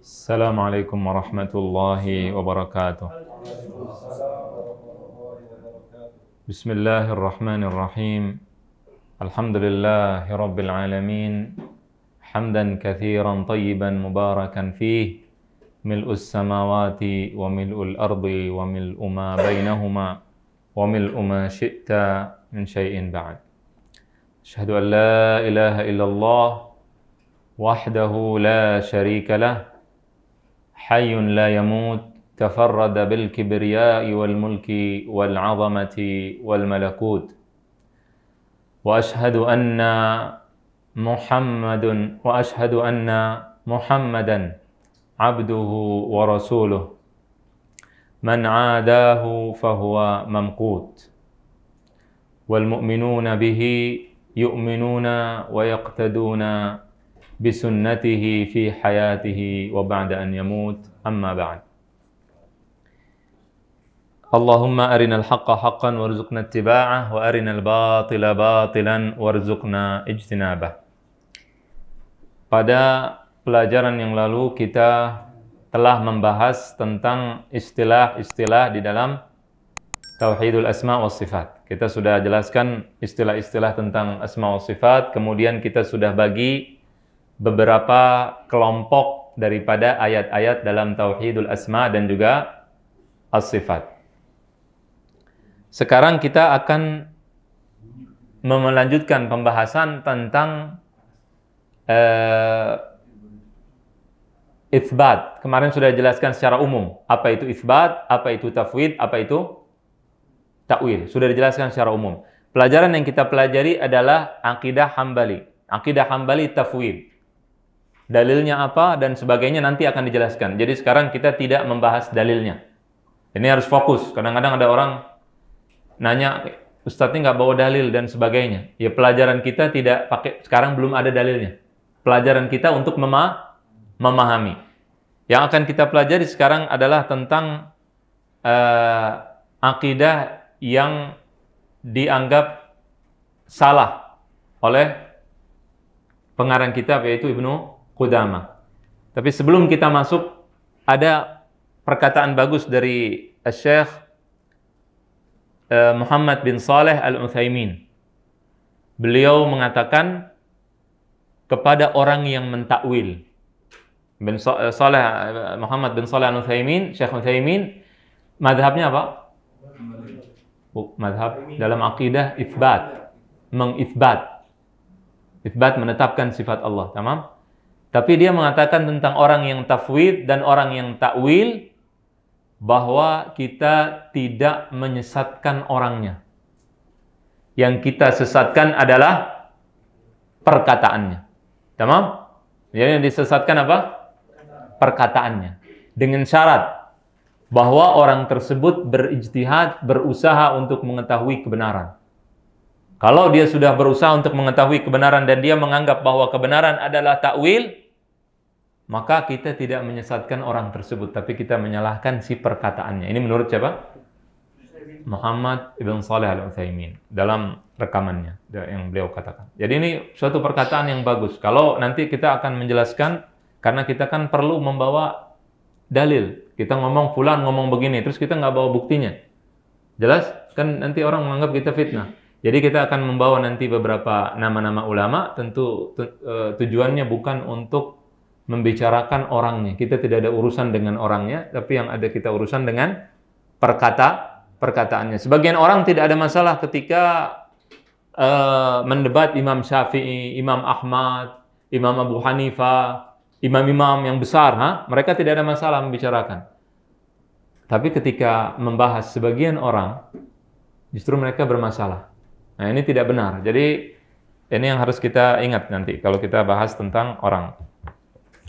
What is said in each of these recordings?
Assalamualaikum warahmatullahi wabarakatuh. Bismillahirrahmanirrahim. Alhamdulillahi rabbil alamin. Hamdan katsiran tayyiban mubarakan fih. Mil'us samawati wa mil'ul ardi wa mil'u ma bainahuma wa mil'u ma syi'ta min syai'in ba'd. Asyhadu an la ilaha illallah wahdahu la syarika lah. Hayyun la yamut, tafarrada bil kibriyai wal mulki wal azamati wal malakut. Wa ashhadu anna Muhammadan abduhu wa rasuluh. Man 'adahu fahuwa mamqut. Wal mu'minuna bihi yu'minuna wa yaqtaduna bisunnatihi fi hayatihi wa ba'da an yamut, amma ba'd. Allahumma arinal haqqa haqqan warzuqna ittiba'ah wa arinal batila batilan warzuqna ijtinabah. Pada pelajaran yang lalu kita telah membahas tentang istilah-istilah di dalam Tauhidul Asma wa Sifat. Kita sudah jelaskan istilah-istilah tentang Asma wa Sifat, kemudian kita sudah bagi beberapa kelompok daripada ayat-ayat dalam Tauhidul Asma dan juga As-Sifat. Sekarang kita akan melanjutkan pembahasan tentang itsbat. Kemarin sudah dijelaskan secara umum. Apa itu itsbat, apa itu tafwid, apa itu ta'wil. Sudah dijelaskan secara umum. Pelajaran yang kita pelajari adalah akidah Hambali. Akidah Hambali tafwid. Dalilnya apa dan sebagainya nanti akan dijelaskan. Jadi sekarang kita tidak membahas dalilnya. Ini harus fokus. Kadang-kadang ada orang nanya, Ustadz ini nggak bawa dalil dan sebagainya. Ya pelajaran kita tidak pakai, sekarang belum ada dalilnya. Pelajaran kita untuk memahami. Yang akan kita pelajari sekarang adalah tentang akidah yang dianggap salah oleh pengarang kitab yaitu Ibnu Qudamah. Tapi sebelum kita masuk, ada perkataan bagus dari Syekh Muhammad bin Saleh Al-Utsaimin. Beliau mengatakan kepada orang yang mentakwil. Muhammad bin Saleh Al-Utsaimin, Syekh Utsaimin, mazhabnya apa? Mazhab dalam akidah itsbat, mengitsbat. Itsbat menetapkan sifat Allah, tamam? Tapi dia mengatakan tentang orang yang tafwid dan orang yang takwil bahwa kita tidak menyesatkan orangnya. Yang kita sesatkan adalah perkataannya. Tamam? Jadi yang disesatkan apa? Perkataannya. Dengan syarat bahwa orang tersebut berijtihad, berusaha untuk mengetahui kebenaran. Kalau dia sudah berusaha untuk mengetahui kebenaran dan dia menganggap bahwa kebenaran adalah takwil, maka kita tidak menyesatkan orang tersebut, tapi kita menyalahkan si perkataannya. Ini menurut siapa? Muhammad ibn Saleh Al-Utsaimin dalam rekamannya yang beliau katakan. Jadi ini suatu perkataan yang bagus. Kalau nanti kita akan menjelaskan, karena kita kan perlu membawa dalil. Kita ngomong fulan ngomong begini, terus kita nggak bawa buktinya. Jelas? Kan nanti orang menganggap kita fitnah. Jadi kita akan membawa nanti beberapa nama-nama ulama, tentu tujuannya bukan untuk membicarakan orangnya. Kita tidak ada urusan dengan orangnya, tapi yang ada kita urusan dengan perkataannya. Sebagian orang tidak ada masalah ketika mendebat Imam Syafi'i, Imam Ahmad, Imam Abu Hanifah, imam-imam yang besar, mereka tidak ada masalah membicarakan. Tapi ketika membahas sebagian orang, justru mereka bermasalah. Nah, ini tidak benar. Jadi ini yang harus kita ingat nanti kalau kita bahas tentang orang.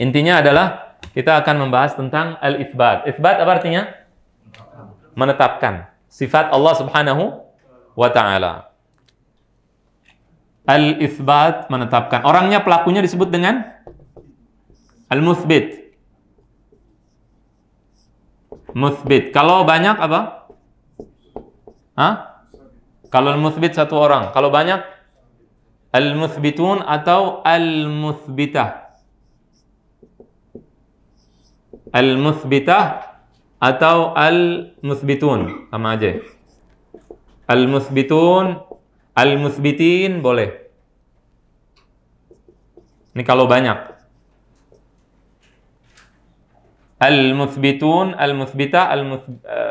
Intinya adalah kita akan membahas tentang al-itsbat. Itsbat apa artinya? Menetapkan sifat Allah Subhanahu wa taala. Al-itsbat menetapkan. Orangnya, pelakunya disebut dengan al-mutsbit. Mutsbit. Kalau banyak apa? Kalau al-mutsbit satu orang. Kalau banyak al-mutsbitun atau al-mutsbitah. Al-muthbitah atau al-muthbitun, sama aja. Al-muthbitun, al-muthbitin boleh. Ini kalau banyak. Al-muthbitun, al-muthbitah,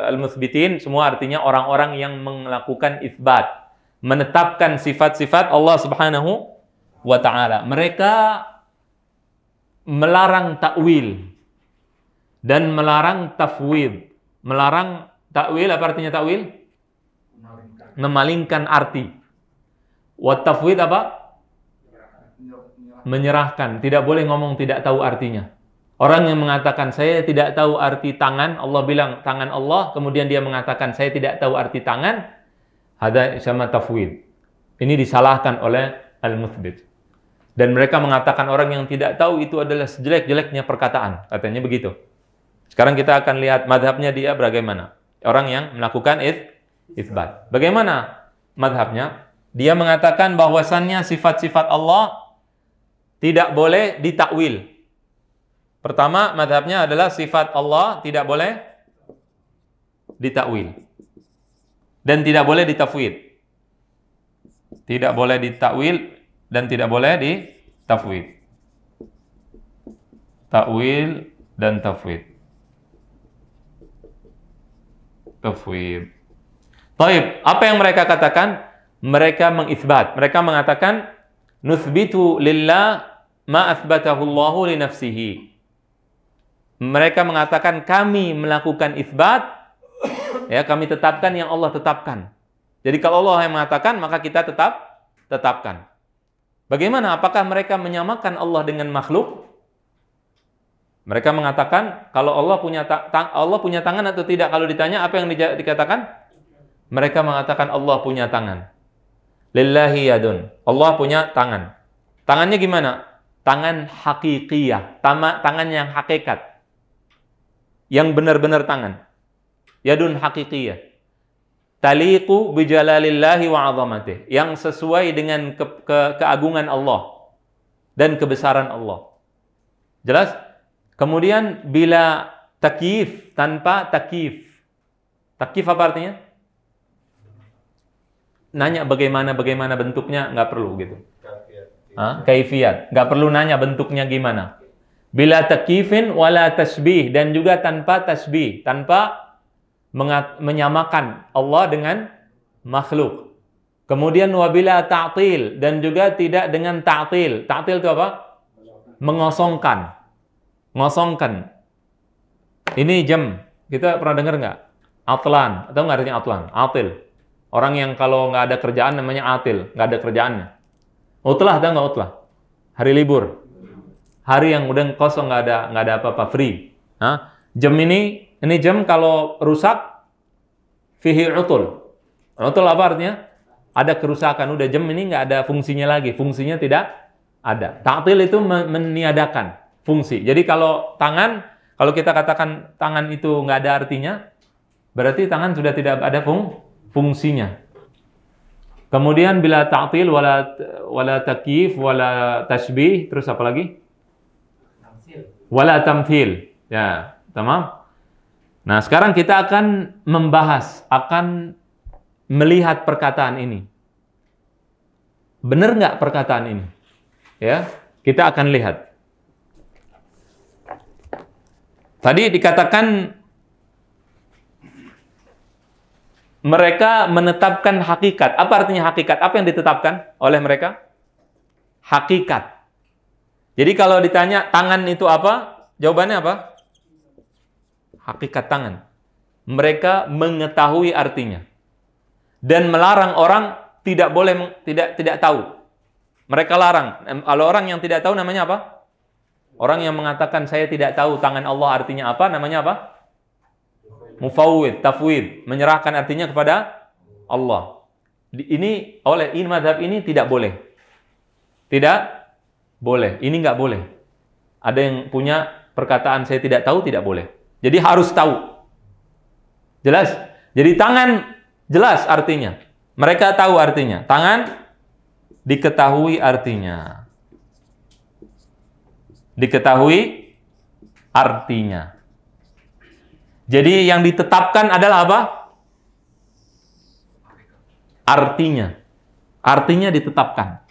al-muthbitin semua artinya orang-orang yang melakukan itsbat, menetapkan sifat-sifat Allah Subhanahu wa taala. Mereka melarang takwil dan melarang tafwid. Melarang takwil, apa artinya takwil? Memalingkan arti. Wa tafwid apa? Menyerahkan. Tidak boleh ngomong tidak tahu artinya. Orang yang mengatakan saya tidak tahu arti tangan, Allah bilang tangan Allah, kemudian dia mengatakan saya tidak tahu arti tangan, ada sama tafwid. Ini disalahkan oleh al-muthbit. Dan mereka mengatakan orang yang tidak tahu itu adalah sejelek-jeleknya perkataan, katanya begitu. Sekarang kita akan lihat madhabnya dia bagaimana. Orang yang melakukan itsbat. Bagaimana madhabnya? Dia mengatakan bahwasannya sifat-sifat Allah tidak boleh ditakwil. Pertama, madhabnya adalah sifat Allah tidak boleh ditakwil. Dan tidak boleh ditafwid. Tidak boleh ditakwil dan tidak boleh ditafwid. Takwil dan tafwid. Tafwid. Taib, apa yang mereka katakan? Mereka mengitsbat. Mereka mengatakan nuthbitu lillah ma athbatahu Allahu li nafsihi. Mereka mengatakan kami melakukan itsbat, ya kami tetapkan yang Allah tetapkan. Jadi kalau Allah yang mengatakan, maka kita tetapkan. Bagaimana? Apakah mereka menyamakan Allah dengan makhluk? Mereka mengatakan kalau Allah punya tangan atau tidak? Kalau ditanya apa yang dikatakan? Mereka mengatakan Allah punya tangan. Lillahi yadun. Allah punya tangan. Tangannya gimana? Tangan hakikiyah, tangan yang hakikat. Yang benar-benar tangan. Yadun hakikiyah. Taliqu bijalalillahi wa 'azamatih. Yang sesuai dengan keagungan Allah dan kebesaran Allah. Jelas? Kemudian bila takyif, tanpa takyif. Takyif apa artinya? Nanya bagaimana bentuknya, nggak perlu gitu. Kaifiyat. Nggak perlu nanya bentuknya gimana. Bila takyifin wala tasbih, dan juga tanpa tasbih, tanpa menyamakan Allah dengan makhluk. Kemudian wabila ta'til, dan juga tidak dengan ta'til. Ta'til itu apa? Mengosongkan. Ngosongkan. Ini jam. Kita pernah dengar nggak? Atlan. Atau nggak artinya atlan? Atil. Orang yang kalau nggak ada kerjaan namanya atil. Nggak ada kerjaannya. Utlah, ada nggak utlah? Hari libur. Hari yang udah kosong, nggak ada apa-apa, free. Jam ini jam kalau rusak, fihi utul. Utul apa artinya? Ada kerusakan. Udah jam ini nggak ada fungsinya lagi. Fungsinya tidak ada. Ta'til itu meniadakan fungsi. Jadi kalau tangan, kalau kita katakan tangan itu nggak ada artinya, berarti tangan sudah tidak ada fungsinya. Kemudian bila ta'til wala takyif wala tashbih, terus apa lagi? Wala tamthil. Ya, tamam. Nah, sekarang kita akan membahas, akan melihat perkataan ini. Benar nggak perkataan ini? Ya, kita akan lihat. Tadi dikatakan mereka menetapkan hakikat. Apa artinya hakikat? Apa yang ditetapkan oleh mereka? Hakikat. Jadi kalau ditanya tangan itu apa? Jawabannya apa? Hakikat tangan. Mereka mengetahui artinya. Dan melarang orang tidak boleh tidak tahu. Mereka larang. Kalau orang yang tidak tahu namanya apa? Orang yang mengatakan saya tidak tahu tangan Allah artinya apa? Namanya apa? Mufawwid, tafwid, menyerahkan artinya kepada Allah. Ini madhab ini tidak boleh. Tidak boleh. Ini nggak boleh. Ada yang punya perkataan saya tidak tahu, tidak boleh. Jadi harus tahu. Jelas? Jadi tangan jelas artinya. Mereka tahu artinya. Tangan diketahui artinya. Diketahui artinya. Jadi yang ditetapkan adalah apa? Artinya. Artinya ditetapkan.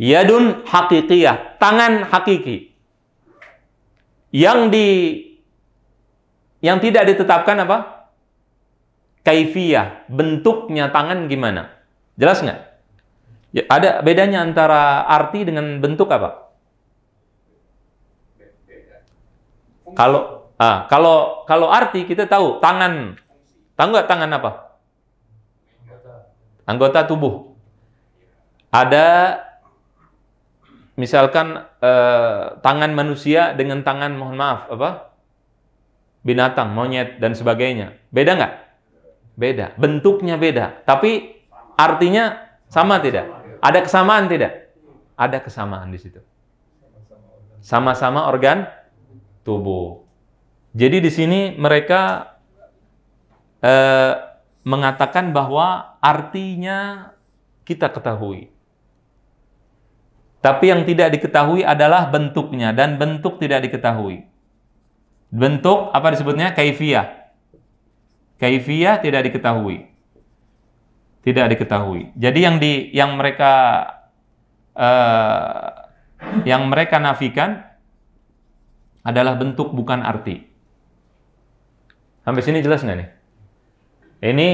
Yadun hakikiyah, tangan hakiki. Yang tidak ditetapkan apa? Kaifiyah, bentuknya tangan gimana? Jelas nggak? Ya, ada bedanya antara arti dengan bentuk apa? Kalau arti kita tahu tangan. Tahu nggak tangan apa? Anggota tubuh. Ada misalkan tangan manusia dengan tangan, mohon maaf, apa? Binatang, monyet dan sebagainya. Beda nggak? Beda. Bentuknya beda. Tapi artinya sama tidak? Ada kesamaan tidak? Ada kesamaan di situ. Sama-sama organ tubuh. Jadi di sini mereka mengatakan bahwa artinya kita ketahui. Tapi yang tidak diketahui adalah bentuknya, dan bentuk tidak diketahui. Bentuk apa disebutnya? Kaifiyah. Kaifiyah tidak diketahui. Tidak diketahui. Jadi yang mereka nafikan adalah bentuk, bukan arti. Sampai sini jelas nggak nih? Ini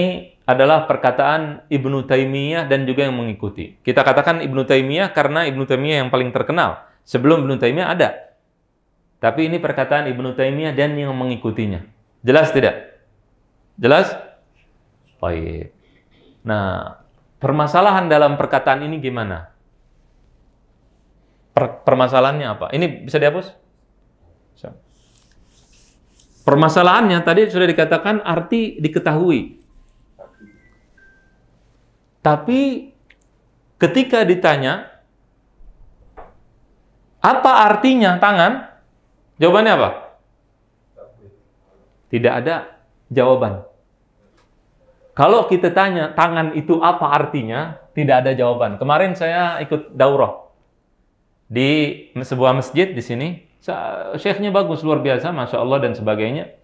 adalah perkataan Ibnu Taimiyah dan juga yang mengikuti. Kita katakan Ibnu Taimiyah karena Ibnu Taimiyah yang paling terkenal. Sebelum Ibnu Taimiyah ada. Tapi ini perkataan Ibnu Taimiyah dan yang mengikutinya. Jelas tidak? Jelas? Baik. Nah, permasalahan dalam perkataan ini gimana? Permasalahannya apa? Ini bisa dihapus? Permasalahannya tadi sudah dikatakan arti diketahui. Tapi ketika ditanya apa artinya tangan? Jawabannya apa? Tidak ada jawaban. Kalau kita tanya tangan itu apa artinya, tidak ada jawaban. Kemarin saya ikut daurah di sebuah masjid di sini. Syekhnya bagus, luar biasa, Masya Allah dan sebagainya.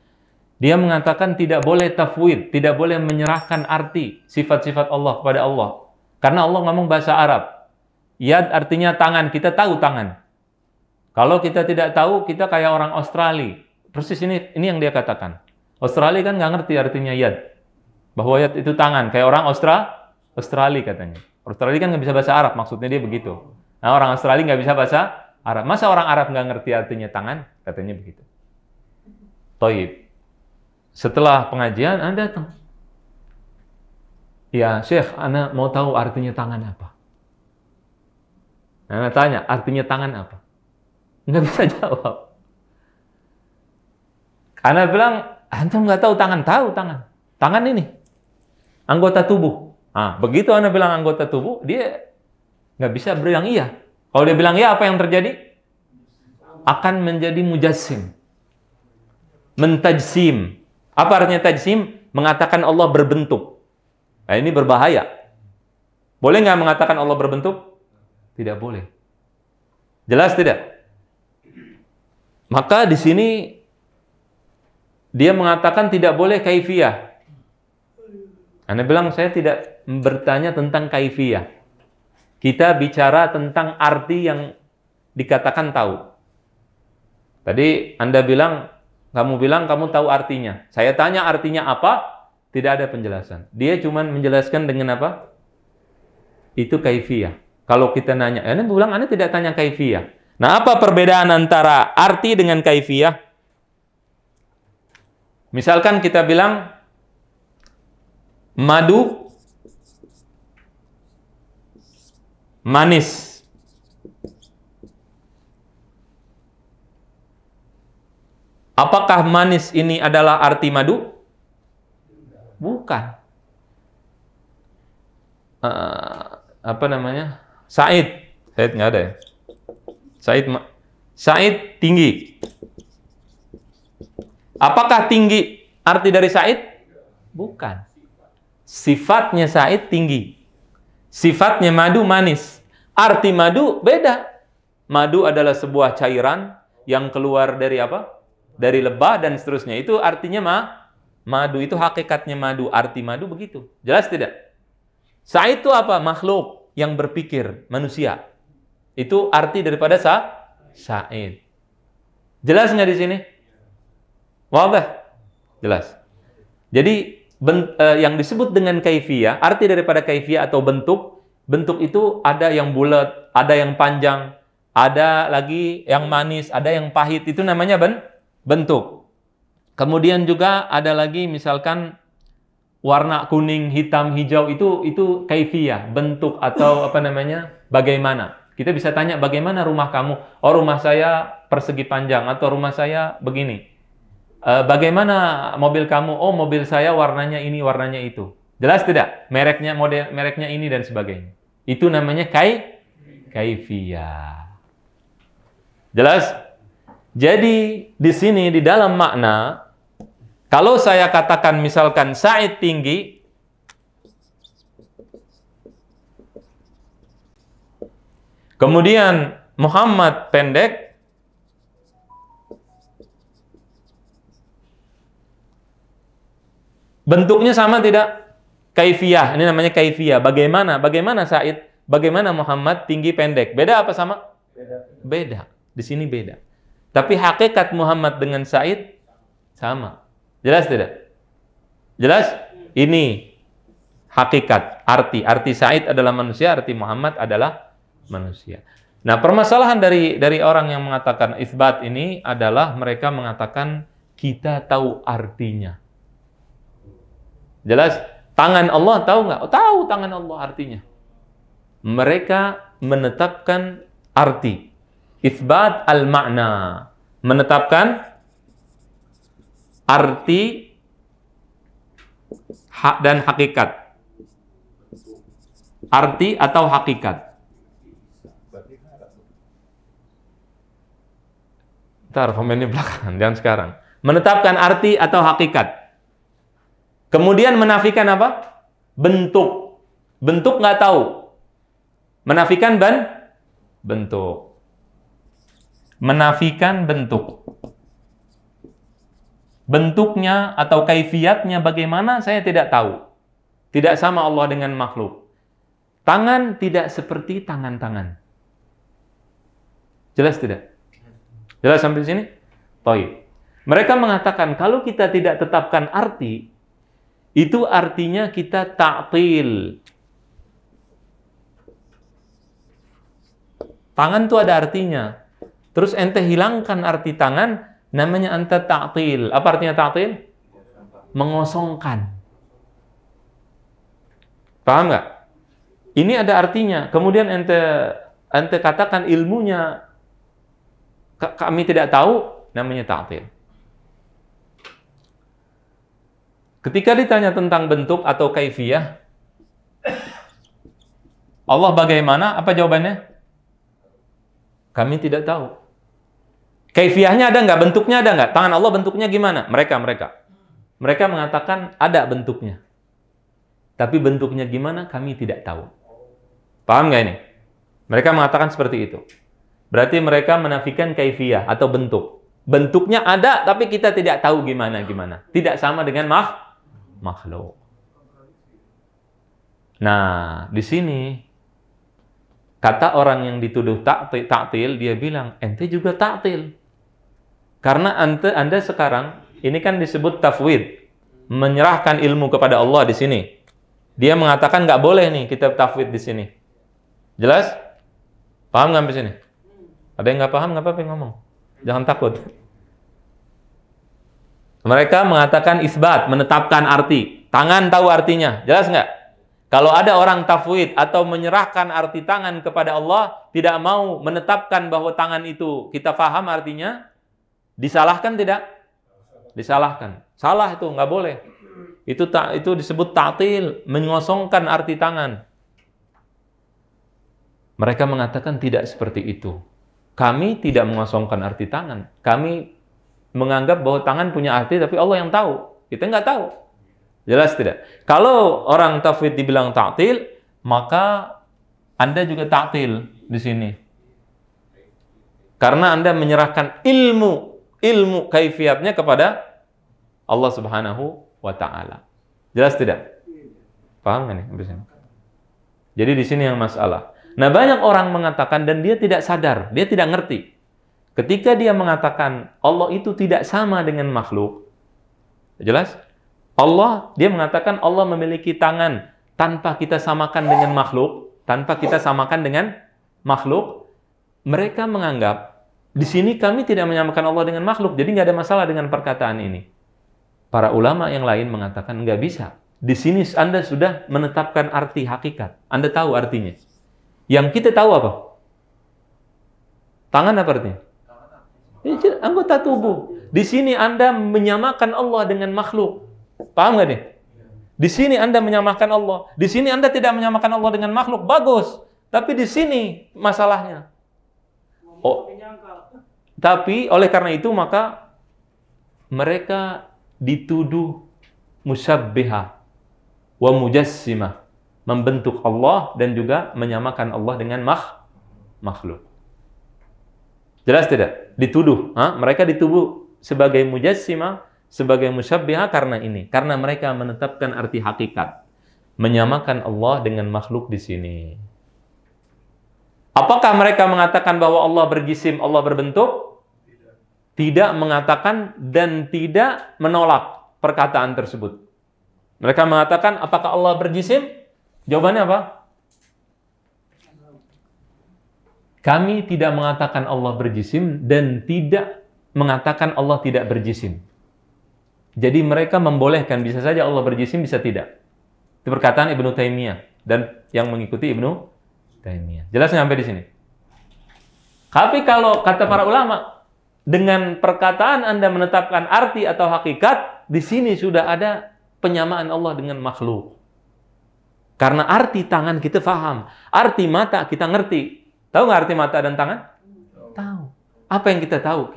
Dia mengatakan tidak boleh tafwid, tidak boleh menyerahkan arti sifat-sifat Allah kepada Allah. Karena Allah ngomong bahasa Arab. Yad artinya tangan, kita tahu tangan. Kalau kita tidak tahu, kita kayak orang Australia. Persis ini yang dia katakan. Australia kan nggak ngerti artinya yad. Bahwa yad itu tangan, kayak orang Australia katanya. Australia kan nggak bisa bahasa Arab, maksudnya dia begitu. Nah, orang Australia nggak bisa bahasa Arab. Masa orang Arab nggak ngerti artinya tangan? Katanya begitu. Toib. Setelah pengajian, Anda datang. Ya, Syekh, Anda mau tahu artinya tangan apa? Anda tanya, artinya tangan apa? Nggak bisa jawab. Anda bilang, antum nggak tahu tangan? Tahu tangan. Tangan ini. Anggota tubuh. Nah, begitu Anda bilang anggota tubuh, dia nggak bisa bilang iya. Kalau dia bilang iya, apa yang terjadi? Akan menjadi mujassim. Mentajsim. Apa artinya tajsim? Mengatakan Allah berbentuk. Nah, ini berbahaya. Boleh nggak mengatakan Allah berbentuk? Tidak boleh. Jelas tidak? Maka di sini dia mengatakan tidak boleh kaifiyah. Anda bilang saya tidak bertanya tentang kaifiyah. Kita bicara tentang arti yang dikatakan tahu. Tadi Anda bilang, kamu bilang kamu tahu artinya. Saya tanya artinya apa? Tidak ada penjelasan. Dia cuma menjelaskan dengan apa? Itu kaifiyah. Kalau kita nanya, Anda bilang Anda tidak tanya kaifiyah. Nah, apa perbedaan antara arti dengan kaifiyah? Misalkan kita bilang madu manis. Apakah manis ini adalah arti madu? Bukan. Apa namanya? Said nggak ada ya? Said tinggi. Apakah tinggi arti dari Said? Bukan. Sifatnya Said tinggi. Sifatnya madu manis. Arti madu beda. Madu adalah sebuah cairan yang keluar dari apa? dari lebah dan seterusnya. Itu artinya madu, itu hakikatnya madu, arti madu begitu. Jelas tidak? Sa'id itu apa? Makhluk yang berpikir, manusia. Itu arti daripada Sa'id. Jelas nggak di sini? Wadah? Jelas. Jadi yang disebut dengan kaifiyah, arti daripada kaifiyah atau bentuk itu ada yang bulat, ada yang panjang, ada lagi yang manis, ada yang pahit. Itu namanya bentuk. Kemudian juga ada lagi misalkan warna kuning, hitam, hijau, itu kaifiyah, bentuk atau apa namanya? Bagaimana? Kita bisa tanya bagaimana rumah kamu? Oh, rumah saya persegi panjang atau rumah saya begini. Bagaimana mobil kamu? Oh, mobil saya warnanya ini, warnanya itu. Jelas tidak? Mereknya ini dan sebagainya. Itu namanya kaifiyah. Jelas? Jadi di sini di dalam makna, kalau saya katakan misalkan Sa'id tinggi, kemudian Muhammad pendek, bentuknya sama tidak? Kaifiyah, ini namanya kaifiyah. Bagaimana Sa'id, bagaimana Muhammad tinggi pendek? Beda apa sama? Beda. Di sini beda. Tapi hakikat Muhammad dengan Sa'id sama. Jelas tidak? Jelas? Ini hakikat, arti Sa'id adalah manusia, arti Muhammad adalah manusia. Nah, permasalahan dari orang yang mengatakan itsbat ini adalah mereka mengatakan kita tahu artinya. Jelas? Tangan Allah tahu nggak? Oh, tahu tangan Allah artinya. Mereka menetapkan arti. Itsbat al-makna. Menetapkan arti dan hakikat. Arti atau hakikat. Ntar komennya belakangan, jangan sekarang. Menetapkan arti atau hakikat. Kemudian menafikan apa? Bentuk. Bentuk nggak tahu. Menafikan bentuk. Menafikan bentuk. Bentuknya atau kaifiyatnya bagaimana saya tidak tahu. Tidak sama Allah dengan makhluk. Tangan tidak seperti tangan-tangan. Jelas tidak? Jelas sampai sini? Baik. Mereka mengatakan kalau kita tidak tetapkan arti, itu artinya kita ta'til. Tangan itu ada artinya. Terus ente hilangkan arti tangan, namanya ente ta'til. Apa artinya ta'til? Mengosongkan. Paham nggak? Ini ada artinya. Kemudian ente katakan ilmunya kami tidak tahu, namanya ta'til. Ketika ditanya tentang bentuk atau kaifiyah, Allah bagaimana? Apa jawabannya? Kami tidak tahu. Kaifiyahnya ada nggak? Bentuknya ada nggak? Tangan Allah bentuknya gimana? Mereka mengatakan ada bentuknya. Tapi bentuknya gimana? Kami tidak tahu. Paham nggak ini? Mereka mengatakan seperti itu. Berarti mereka menafikan kaifiyah atau bentuk. Bentuknya ada, tapi kita tidak tahu gimana. Tidak sama dengan makhluk. Nah, di sini kata orang yang dituduh ta'til, dia bilang, ente juga ta'til. Karena Anda sekarang, ini kan disebut tafwid, menyerahkan ilmu kepada Allah di sini. Dia mengatakan nggak boleh nih kita tafwid di sini. Jelas? Paham nggak sampai sini? Ada yang nggak paham, nggak apa-apa ngomong. Jangan takut. Mereka mengatakan isbat, menetapkan arti. Tangan tahu artinya. Jelas nggak? Kalau ada orang tafwid atau menyerahkan arti tangan kepada Allah, tidak mau menetapkan bahwa tangan itu kita paham artinya, disalahkan tidak? Disalahkan. Salah itu, nggak boleh. Itu disebut ta'til, mengosongkan arti tangan. Mereka mengatakan tidak seperti itu. Kami tidak mengosongkan arti tangan. Kami menganggap bahwa tangan punya arti, tapi Allah yang tahu. Kita nggak tahu. Jelas tidak? Kalau orang tafwid dibilang ta'til, maka Anda juga ta'til di sini. Karena Anda menyerahkan ilmu ilmu kaifiatnya kepada Allah Subhanahu wa taala. Jelas tidak? Paham nggak nih sampai sini? Jadi di sini yang masalah. Nah, banyak orang mengatakan dan dia tidak sadar, dia tidak ngerti. Ketika dia mengatakan Allah itu tidak sama dengan makhluk. Jelas? Allah, dia mengatakan Allah memiliki tangan tanpa kita samakan dengan makhluk, tanpa kita samakan dengan makhluk. Mereka menganggap di sini kami tidak menyamakan Allah dengan makhluk, jadi nggak ada masalah dengan perkataan ini. Para ulama yang lain mengatakan nggak bisa. Di sini Anda sudah menetapkan arti hakikat. Anda tahu artinya. Yang kita tahu apa? Tangan apa artinya? Anggota tubuh. Di sini Anda menyamakan Allah dengan makhluk. Paham nggak nih? Di sini Anda menyamakan Allah. Di sini Anda tidak menyamakan Allah dengan makhluk. Bagus. Tapi di sini masalahnya. Oh. Tapi oleh karena itu maka mereka dituduh musyabbihah wa mujassimah, membentuk Allah dan juga menyamakan Allah dengan makhluk. Jelas tidak? Dituduh. Mereka dituduh sebagai mujassimah, sebagai musyabbihah karena ini. Karena mereka menetapkan arti hakikat. Menyamakan Allah dengan makhluk di sini. Apakah mereka mengatakan bahwa Allah berjisim, Allah berbentuk? Tidak mengatakan dan tidak menolak perkataan tersebut. Mereka mengatakan, apakah Allah berjisim? Jawabannya apa? Kami tidak mengatakan Allah berjisim dan tidak mengatakan Allah tidak berjisim. Jadi mereka membolehkan, bisa saja Allah berjisim, bisa tidak. Itu perkataan Ibnu Taimiyah dan yang mengikuti Ibnu Taimiyah. Jelas sampai di sini? Tapi kalau kata para ulama, dengan perkataan Anda menetapkan arti atau hakikat, di sini sudah ada penyamaan Allah dengan makhluk. Karena arti tangan kita faham, arti mata kita ngerti. Tahu nggak arti mata dan tangan? Tahu. Apa yang kita tahu?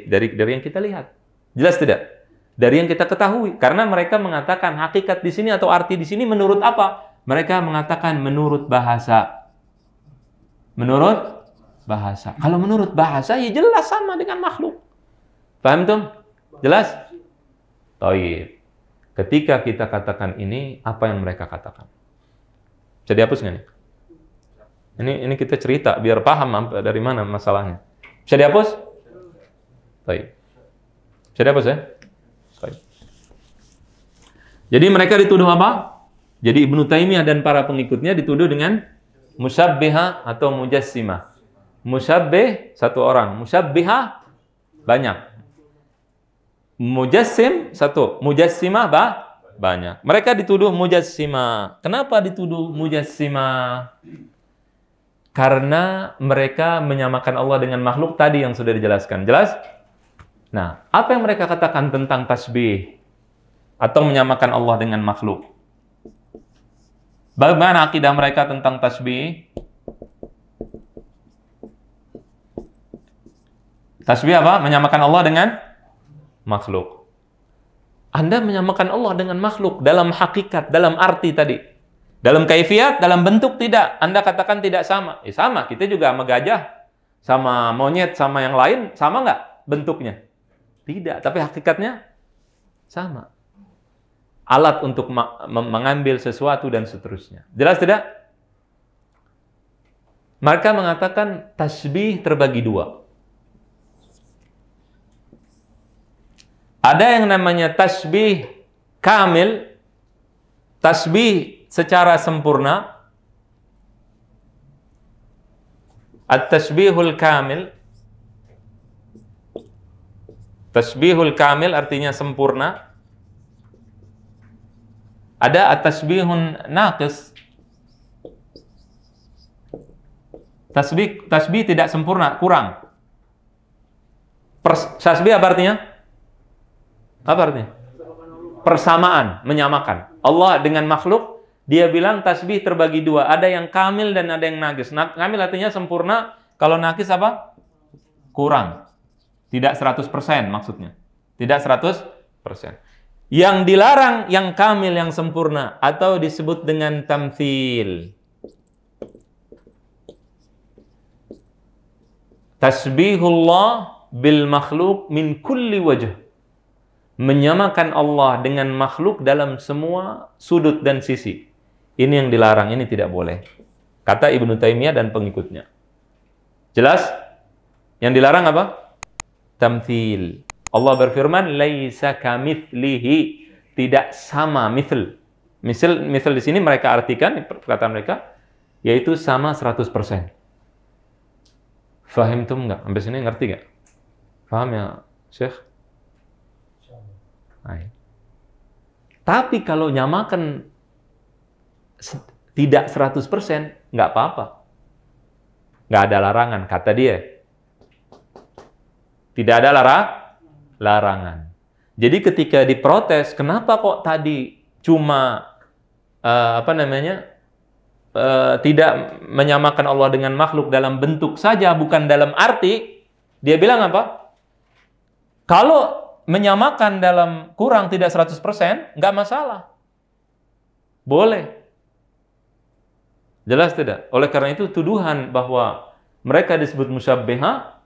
Dari yang kita lihat. Jelas tidak? Dari yang kita ketahui. Karena mereka mengatakan hakikat di sini atau arti di sini menurut apa? Mereka mengatakan menurut bahasa. Menurut bahasa. Kalau menurut bahasa, ya jelas sama dengan makhluk. Paham tuh? Jelas? Taib. Ketika kita katakan ini, apa yang mereka katakan? Bisa dihapus nggak nih? Ini kita cerita, biar paham dari mana masalahnya. Bisa dihapus? Taib. Bisa dihapus ya? Taib. Jadi mereka dituduh apa? Jadi Ibnu Taimiyah dan para pengikutnya dituduh dengan musyabbihah atau mujassimah. Musyabbih satu orang, musyabbihah banyak. Mujassim satu, mujassimah banyak. Mereka dituduh mujassimah. Kenapa dituduh mujassimah? Karena mereka menyamakan Allah dengan makhluk tadi yang sudah dijelaskan. Jelas? Nah, apa yang mereka katakan tentang tasbih atau menyamakan Allah dengan makhluk? Bagaimana akidah mereka tentang tasbih? Tasbih apa? Menyamakan Allah dengan makhluk. Anda menyamakan Allah dengan makhluk dalam hakikat, dalam arti tadi. Dalam kaifiat, dalam bentuk tidak. Anda katakan tidak sama. Sama, kita juga sama gajah, sama monyet, sama yang lain, sama nggak bentuknya? Tidak, tapi hakikatnya sama. Alat untuk mengambil sesuatu dan seterusnya. Jelas tidak? Mereka mengatakan tasbih terbagi dua. Ada yang namanya tasbih kamil, tasbih secara sempurna. At-tasbihul kamil. Tasbihul kamil artinya sempurna. Ada at-tasbihun naqis. Tasbih tidak sempurna, kurang. Tasbih apa artinya? Apa artinya? Persamaan, menyamakan. Allah dengan makhluk, dia bilang tasbih terbagi dua. Ada yang kamil dan ada yang naqis. Kamil artinya sempurna, kalau naqis apa? Kurang. Tidak 100% maksudnya. Tidak 100%. Yang dilarang yang kamil, yang sempurna, atau disebut dengan tamthil. Tasbihullah bil makhluk min kulli wajh. Menyamakan Allah dengan makhluk dalam semua sudut dan sisi. Ini yang dilarang, ini tidak boleh. Kata Ibnu Taimiyah dan pengikutnya. Jelas? Yang dilarang apa? Tamthil. Allah berfirman, laisa kamitslihi, tidak sama mithl. Misal di sini mereka artikan perkataan mereka yaitu sama 100%. Fahim tuh enggak? Sampai sini ngerti enggak? Paham ya, Syekh? Ay. Tapi kalau nyamakan tidak 100%, enggak apa-apa. Enggak ada larangan, kata dia. Tidak ada larangan. Jadi ketika diprotes, kenapa kok tadi cuma tidak menyamakan Allah dengan makhluk dalam bentuk saja, bukan dalam arti, dia bilang apa? Kalau menyamakan dalam kurang tidak 100%, nggak masalah. Boleh. Jelas tidak? Oleh karena itu tuduhan bahwa mereka disebut musyabbiha,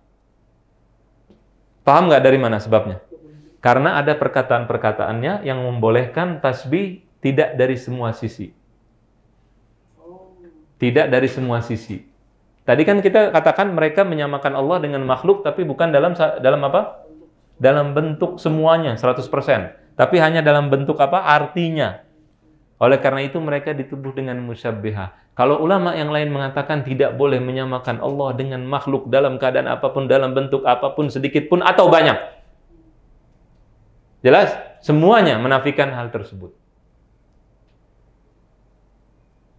paham nggak dari mana sebabnya? Karena ada perkataan-perkataannya yang membolehkan tasbih tidak dari semua sisi. Tidak dari semua sisi. Tadi kan kita katakan mereka menyamakan Allah dengan makhluk, tapi bukan dalam apa? Dalam bentuk semuanya, 100%. Tapi hanya dalam bentuk apa? Artinya. Oleh karena itu mereka dituduh dengan musyabbiha. Kalau ulama yang lain mengatakan tidak boleh menyamakan Allah dengan makhluk dalam keadaan apapun, dalam bentuk apapun, sedikit pun atau banyak. Jelas? Semuanya menafikan hal tersebut.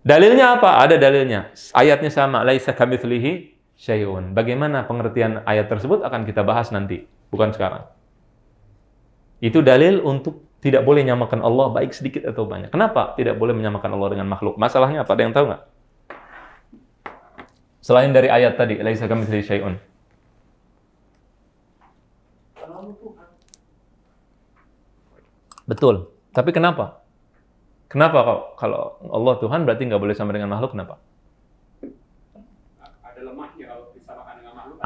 Dalilnya apa? Ada dalilnya. Ayatnya sama, laisa kamitslihi syai'un. Bagaimana pengertian ayat tersebut akan kita bahas nanti, bukan sekarang. Itu dalil untuk tidak boleh menyamakan Allah baik sedikit atau banyak. Kenapa tidak boleh menyamakan Allah dengan makhluk? Masalahnya apa? Ada yang tahu nggak? Selain dari ayat tadi, laisa kamitslihi syai'un. Betul. Tapi kenapa? Kenapa kalau Allah Tuhan berarti nggak boleh sama dengan makhluk? Kenapa? Ada lemahnya kalau disamakan dengan makhluk.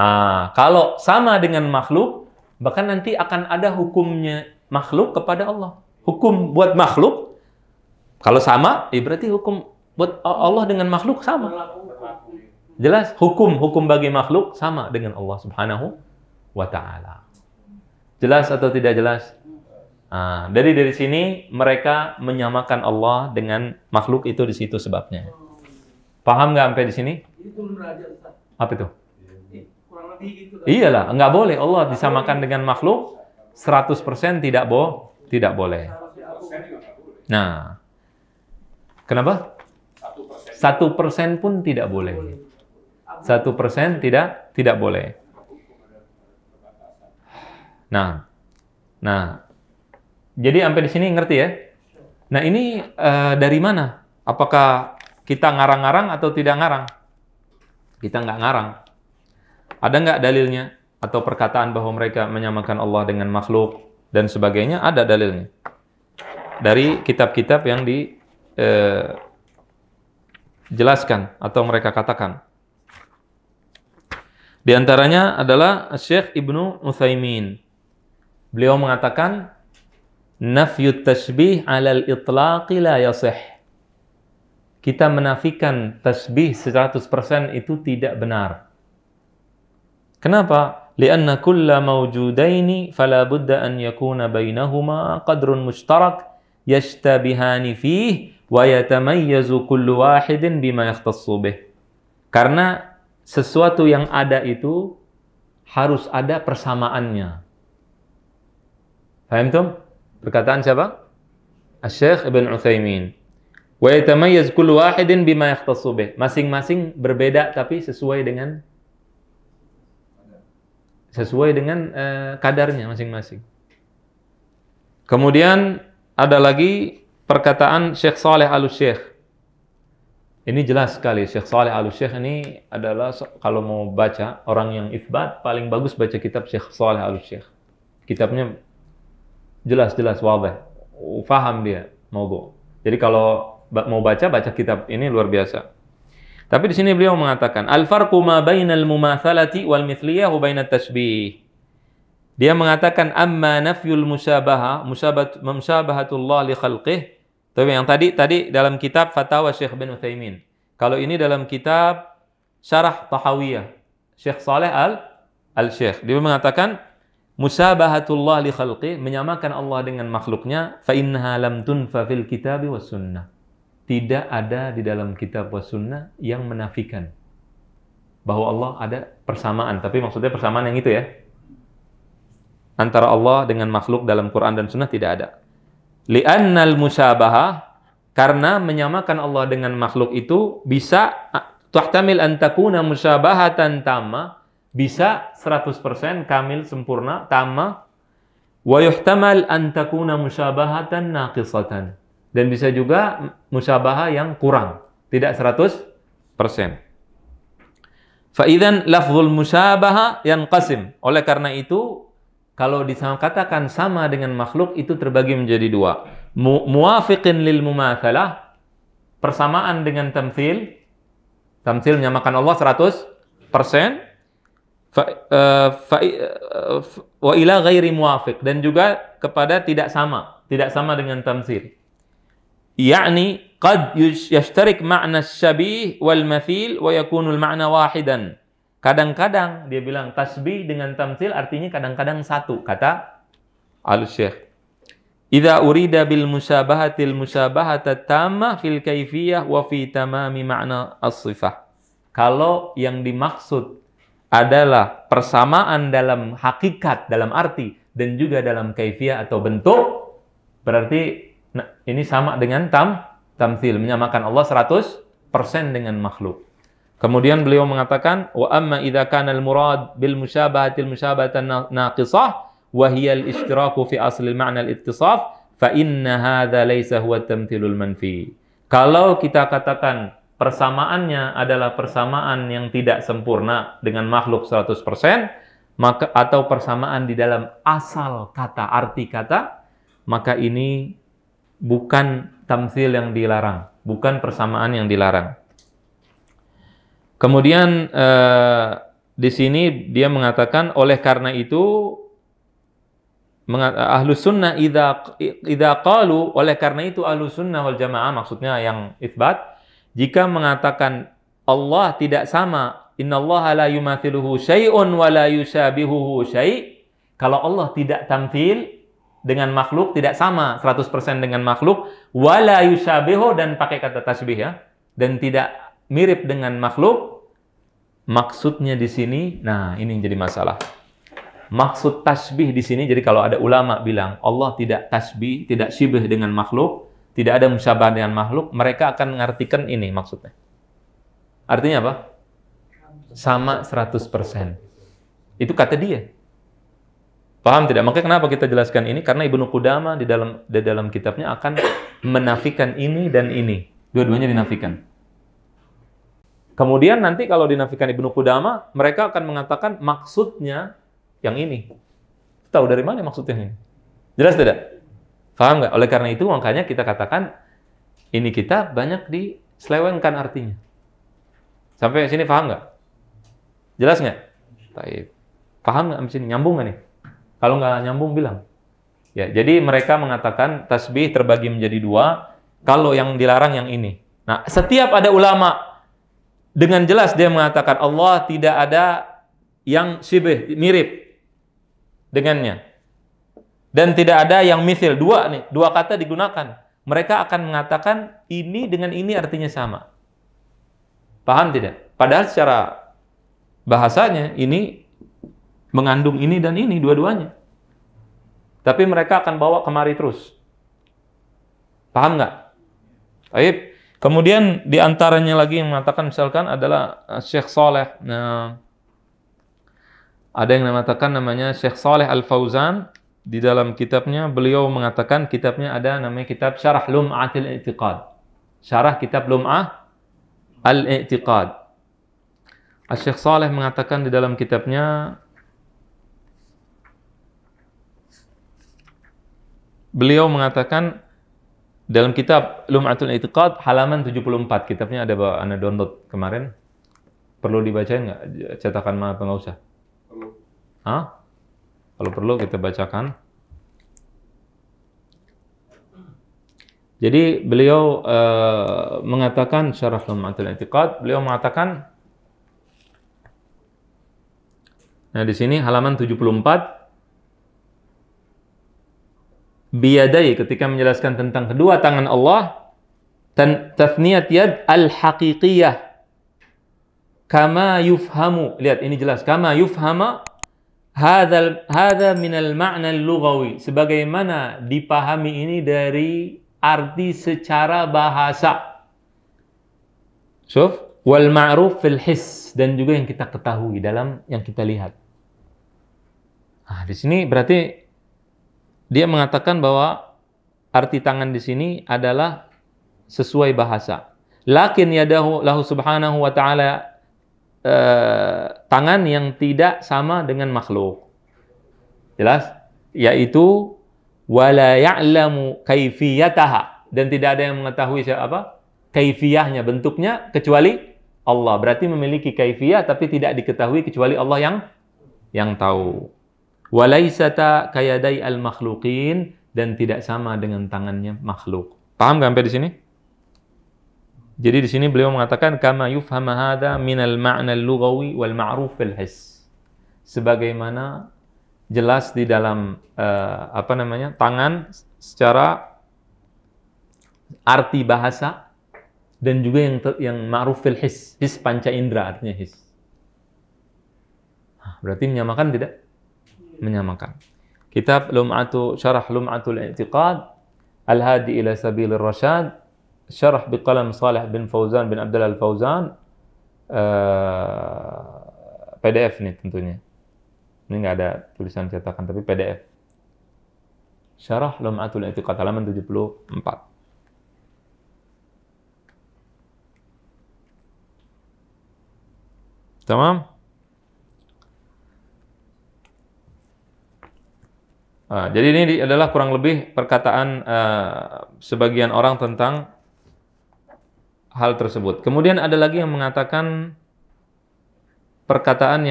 Kalau sama dengan makhluk, bahkan nanti akan ada hukumnya makhluk kepada Allah. Hukum buat makhluk, kalau sama, berarti hukum buat Allah dengan makhluk sama. Jelas, hukum bagi makhluk sama dengan Allah Subhanahu wa Ta'ala. Jelas atau tidak jelas? Dari sini mereka menyamakan Allah dengan makhluk, itu di situ sebabnya. Paham nggak sampai di sini? Apa itu? Kurang lebih gitu. Iyalah, nggak boleh Allah disamakan dengan makhluk 100% tidak boleh. Nah, kenapa? 1% pun tidak boleh. 1% tidak boleh. Nah. Jadi sampai di sini ngerti ya? Nah ini dari mana? Apakah kita ngarang-ngarang atau tidak ngarang? Kita nggak ngarang. Ada nggak dalilnya? Atau perkataan bahwa mereka menyamakan Allah dengan makhluk dan sebagainya? Ada dalilnya. Dari kitab-kitab yang dijelaskan atau mereka katakan. Di antaranya adalah Syekh Ibnu Utsaimin. Beliau mengatakan, nafyut tasbih 'alal itlaqi la yasih. Kita menafikan tasbih 100% itu tidak benar. Kenapa? Lianna kulla mawjudaini fala budda an yakuna bainahuma qadrun mushtarak yashtabihani fihi wa yatamayyazu kullu wahidin bima yakhtassu bih. Karena sesuatu yang ada itu harus ada persamaannya. Paham tuh? Perkataan siapa? Asy-Syaikh Ibnu Utsaimin. Wa yatamayyaz kullu wahidin bima yakhtassu bih. Masing-masing berbeda tapi sesuai dengan kadarnya masing-masing. Kemudian ada lagi perkataan Syekh Shalih Al-Syekh. Ini jelas sekali. Syekh Shalih Al-Syekh ini adalah, kalau mau baca orang yang itsbat, paling bagus baca kitab Syekh Shalih Al-Syekh. Kitabnya jelas wadih, faham dia maudhu. Jadi kalau mau baca kitab ini luar biasa. Tapi di sini beliau mengatakan al-farqu ma bainal mumatsalati wal mithliyah wa bainat tashbih. Dia mengatakan amma nafyul musyabahatullah li khalqih. Tapi yang tadi dalam kitab Fatawa Syekh bin Utsaimin. Kalau ini dalam kitab Syarah Tahawiyah Syekh Saleh Al-Syekh. Dia mengatakan musyabahatullah li khalqih, menyamakan Allah dengan makhluknya, fa innaha lam tunfa fil kitabi was sunnah. Tidak ada di dalam kitab was sunnah yang menafikan bahwa Allah ada persamaan, tapi maksudnya persamaan yang itu ya. Antara Allah dengan makhluk dalam Quran dan Sunnah tidak ada. Li'annal musyabahah, karena menyamakan Allah dengan makhluk itu bisa tuhtamil an takuna musyabahatan tamma, bisa 100% kamil, sempurna, tamma, wa yuhtamal an takuna musyabahatan naqisatan, dan bisa juga musyabahah yang kurang, tidak 100%. Fa idzan lafzul musyabaha yanqasim. Oleh karena itu, kalau dikatakan sama dengan makhluk itu terbagi menjadi dua. Muwafiqin lil mumatsalah, persamaan dengan tamtsil. Tamtsil menyamakan Allah 100%. Wa ila ghairi muwafiq, dan juga kepada tidak sama dengan tamtsil. Yakni qad yashtarik ma'na syabih wal mathil wa yakunu al ma'na wahidan. Kadang-kadang dia bilang tasbih dengan tamtsil artinya kadang-kadang satu, kata Al-Syekh. Idza urida bil musyabahatil musyabahatat tammah fil kaifiyah wa fi tamami ma'na as-sifah. Kalau yang dimaksud adalah persamaan dalam hakikat, dalam arti, dan juga dalam kaifiyah atau bentuk, berarti ini sama dengan tamtsil, menyamakan Allah 100% dengan makhluk. Kemudian beliau mengatakan, wa amma idza kana al-murad bil musyabahatil musyabahatan naqisah wa hiya al-ishtiraku fi asli al-ma'na al-ittisaf fa inna hadza laysa huwa at-tamthilul manfi. Kalau kita katakan persamaannya adalah persamaan yang tidak sempurna dengan makhluk 100%, maka atau persamaan di dalam asal kata, arti kata, maka ini bukan tamtsil yang dilarang, bukan persamaan yang dilarang. Kemudian di sini dia mengatakan, oleh karena itu ahlus sunnah idza qalu, oleh karena itu ahlus sunnah wal jamaah, maksudnya yang itsbat, jika mengatakan Allah tidak sama, innallaha la yumathiluhu syai'un wa la yushabihuhu syai', kalau Allah tidak tamtsil dengan makhluk, tidak sama 100% dengan makhluk, wa la yushabihu, dan pakai kata tasbih ya, dan tidak mirip dengan makhluk, maksudnya di sini, nah ini yang jadi masalah. Maksud tasbih di sini, jadi kalau ada ulama bilang Allah tidak tasbih, tidak syibih dengan makhluk, tidak ada musyabah dengan makhluk, mereka akan mengartikan ini maksudnya. Artinya apa? Sama 100%. Itu kata dia. Paham tidak? Makanya kenapa kita jelaskan ini? Karena Ibnu Qudamah di dalam kitabnya akan menafikan ini dan ini. Dua-duanya dinafikan. Kemudian nanti kalau dinafikan Ibnu Qudamah, mereka akan mengatakan maksudnya yang ini. Tahu dari mana maksudnya ini? Jelas tidak? Paham nggak? Oleh karena itu makanya kita katakan ini kita banyak diselewengkan artinya. Sampai sini paham nggak? Jelas nggak? Baik. Paham nggak sini? Nyambung nggak nih? Kalau nggak nyambung bilang. Ya, jadi mereka mengatakan tasbih terbagi menjadi dua. Kalau yang dilarang yang ini. Nah, setiap ada ulama dengan jelas dia mengatakan Allah tidak ada yang syibih, mirip dengannya. Dan tidak ada yang mithil. Dua kata digunakan. Mereka akan mengatakan ini dengan ini artinya sama. Paham tidak? Padahal secara bahasanya ini mengandung ini dan ini, dua-duanya. Tapi mereka akan bawa kemari terus. Paham nggak? Baik. Kemudian diantaranya lagi yang mengatakan misalkan adalah Syekh Saleh. Nah, ada yang mengatakan namanya Syekh Saleh Al-Fauzan. Di dalam kitabnya beliau mengatakan, kitabnya ada namanya kitab Syarah Lum'atil I'tiqad. Syarah kitab Lum'ah Al-I'tiqad. Syekh Saleh mengatakan di dalam kitabnya, beliau mengatakan dalam kitab Lum'atul I'tiqad halaman 74, kitabnya ada Anda download kemarin. Perlu dibacain nggak? Cetakan mana? Nggak usah. Hah? Kalau perlu kita bacakan. Jadi beliau mengatakan syarah Lum'atul I'tiqad, beliau mengatakan, nah di sini halaman 74, biyadai ketika menjelaskan tentang kedua tangan Allah, tathniyat yad al-haqiqiyah kama yufhamu. Lihat ini jelas, kama yufhama hadza minal ma'na al-lughawi, sebagaimana dipahami ini dari arti secara bahasa. Wal ma'ruf fil his, dan juga yang kita ketahui dalam yang kita lihat. Nah, di sini berarti dia mengatakan bahwa arti tangan di sini adalah sesuai bahasa. Lakin yadahu lahu subhanahu wa ta'ala, tangan yang tidak sama dengan makhluk. Jelas? Yaitu wala ya'lamu kaifiyataha, dan tidak ada yang mengetahui apa? Kaifiyahnya, bentuknya, kecuali Allah. Berarti memiliki kaifiyah tapi tidak diketahui kecuali Allah yang tahu. Walaisata kayadai al-makhluqin, dan tidak sama dengan tangannya makhluk. Paham nggak sampai di sini? Jadi di sini beliau mengatakan kama yufham hadza minal ma'na al-lughawi wal ma'ruf fil his. Sebagaimana jelas di dalam tangan secara arti bahasa, dan juga yang ma'ruf fil his panca indera, artinya his. Berarti menyamakan tidak? Menyamakan. Kitab Syarah Lum'atul I'tiqad, Al-Hadi ila Sabilir Rasyad, syarah biqalam Salih bin Fauzan bin Abdullah Al-Fauzan, PDF nih tentunya. Ini nggak ada tulisan cetakan, tapi PDF. Syarah Lum'atul I'tiqad, halaman 74. Tamam? Jadi ini adalah kurang lebih perkataan sebagian orang tentang hal tersebut. Kemudian ada lagi yang mengatakan perkataan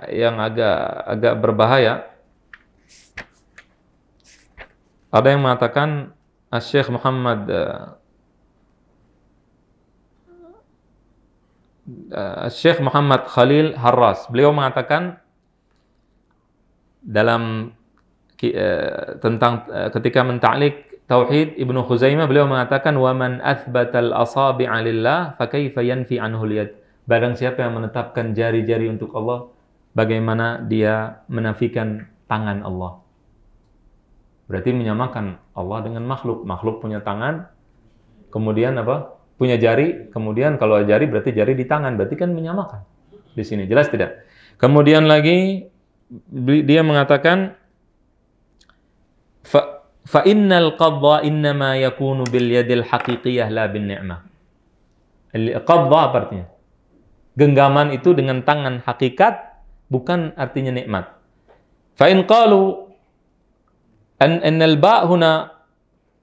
yang agak berbahaya. Ada yang mengatakan Syekh Muhammad Khalil Harras, beliau mengatakan dalam tentang ketika mentaklik tauhid Ibnu Khuzaimah, beliau mengatakan wa man athbatal asabi'a lillah fa kaifa yanfi anhu al-yad. Barang siapa yang menetapkan jari-jari untuk Allah, bagaimana dia menafikan tangan Allah? Berarti menyamakan Allah dengan makhluk. Makhluk punya tangan, kemudian apa? Punya jari, kemudian kalau jari berarti jari di tangan, berarti kan menyamakan. Di sini jelas tidak? Kemudian lagi dia mengatakan fa innal qabdha innama yakunu bil yadil haqiqiyah la bin ni'mah. Qabdha apa artinya? Genggaman itu dengan tangan hakikat, bukan artinya nikmat. Fa in qalu annal ba' huna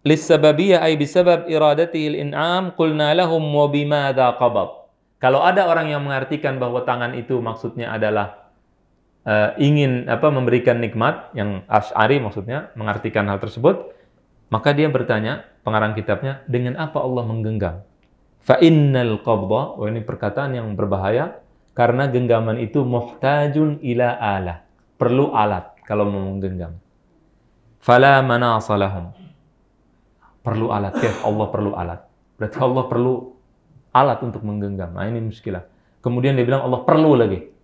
lis-sababiyyah ay bisabab iradatihi al-in'am qulna lahum wa bimadza qabad. Kalau ada orang yang mengartikan bahwa tangan itu maksudnya adalah ingin memberikan nikmat, yang Asy'ari maksudnya mengartikan hal tersebut, maka dia bertanya, pengarang kitabnya, dengan apa Allah menggenggam? Fa innal qabdha, ini perkataan yang berbahaya, karena genggaman itu muhtajun ila alah, perlu alat kalau mau menggenggam. Fala manasa lahum, perlu alat. Allah perlu alat, berarti Allah perlu alat untuk menggenggam. Nah ini muskilah. Kemudian dia bilang Allah perlu lagi.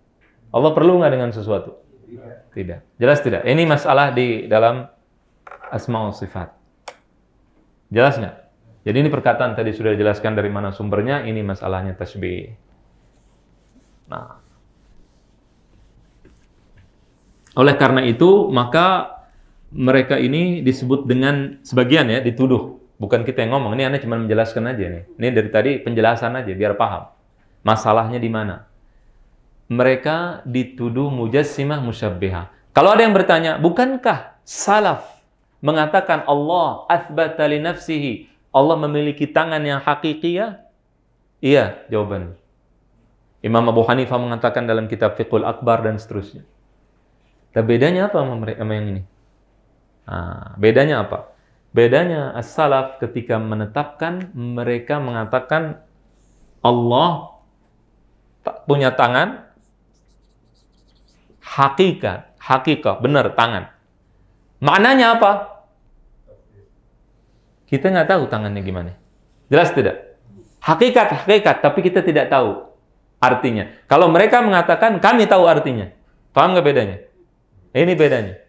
Allah perlu nggak dengan sesuatu? Tidak. Jelas tidak? Ini masalah di dalam asma wa sifat. Jelas nggak? Jadi ini perkataan tadi sudah dijelaskan dari mana sumbernya, ini masalahnya tasbih. Nah, oleh karena itu, maka mereka ini disebut dengan sebagian ya, dituduh. Bukan kita yang ngomong, ini Anda cuma menjelaskan aja nih. Ini dari tadi penjelasan aja, biar paham. Masalahnya di mana? Mereka dituduh mujassimah musyabbihah. Kalau ada yang bertanya, bukankah salaf mengatakan Allah athbata li nafsihi, Allah memiliki tangan yang hakikiyah? Iya, jawaban. Imam Abu Hanifah mengatakan dalam kitab Fiqhul Akbar dan seterusnya. Tapi bedanya apa sama yang ini? Nah, bedanya apa? Bedanya as-salaf ketika menetapkan, mereka mengatakan Allah punya tangan, hakikat, benar tangan. Maknanya apa? Kita nggak tahu tangannya gimana. Jelas tidak? Hakikat, tapi kita tidak tahu artinya. Kalau mereka mengatakan, kami tahu artinya. Paham nggak bedanya? Ini bedanya.